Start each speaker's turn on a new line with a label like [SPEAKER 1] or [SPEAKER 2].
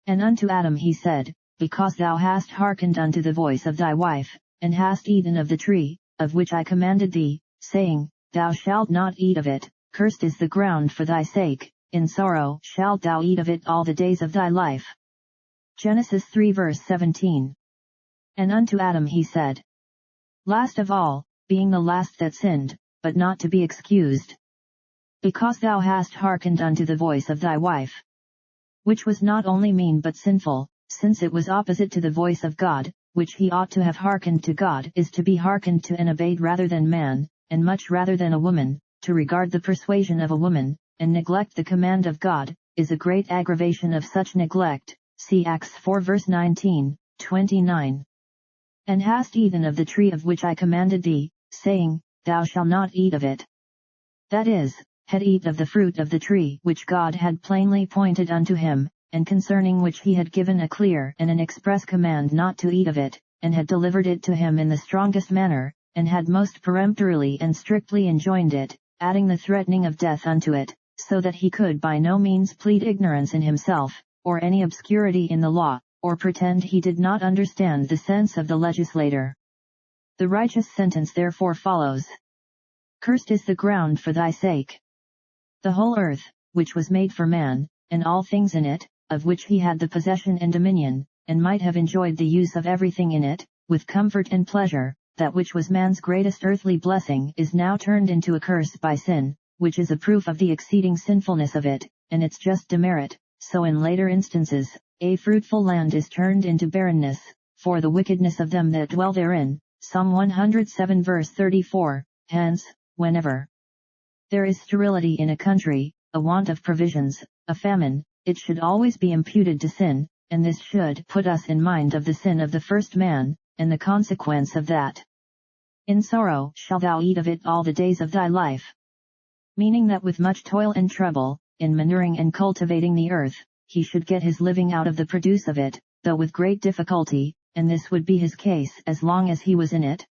[SPEAKER 1] And unto Adam he said, Because thou hast hearkened unto the voice of thy wife, and hast eaten of the tree, of which I commanded thee, saying, Thou shalt not eat of it, cursed is the ground for thy sake, in sorrow shalt thou eat of it all the days of thy life. Genesis 3 verse 17. And unto Adam he said, Last of all, being the last that sinned, but not to be excused. Because thou hast hearkened unto the voice of thy wife. Which was not only mean but sinful, since it was opposite to the voice of God, which he ought to have hearkened to. God is to be hearkened to and obeyed rather than man, and much rather than a woman. To regard the persuasion of a woman, and neglect the command of God, is a great aggravation of such neglect. See Acts 4 verse 19, 29. And hast eaten of the tree of which I commanded thee, saying, Thou shalt not eat of it. That is, had eat of the fruit of the tree which God had plainly pointed unto him, and concerning which he had given a clear and an express command not to eat of it, and had delivered it to him in the strongest manner, and had most peremptorily and strictly enjoined it, adding the threatening of death unto it, so that he could by no means plead ignorance in himself, or any obscurity in the law, or pretend he did not understand the sense of the legislator. The righteous sentence therefore follows. Cursed is the ground for thy sake. The whole earth, which was made for man, and all things in it, of which he had the possession and dominion, and might have enjoyed the use of everything in it, with comfort and pleasure, that which was man's greatest earthly blessing is now turned into a curse by sin, which is a proof of the exceeding sinfulness of it, and its just demerit. So in later instances, a fruitful land is turned into barrenness, for the wickedness of them that dwell therein. Psalm 107 verse 34, hence, whenever there is sterility in a country, a want of provisions, a famine, it should always be imputed to sin, and this should put us in mind of the sin of the first man, and the consequence of that. In sorrow shalt thou eat of it all the days of thy life. Meaning that with much toil and trouble, in manuring and cultivating the earth, he should get his living out of the produce of it, though with great difficulty, and this would be his case as long as he was in it,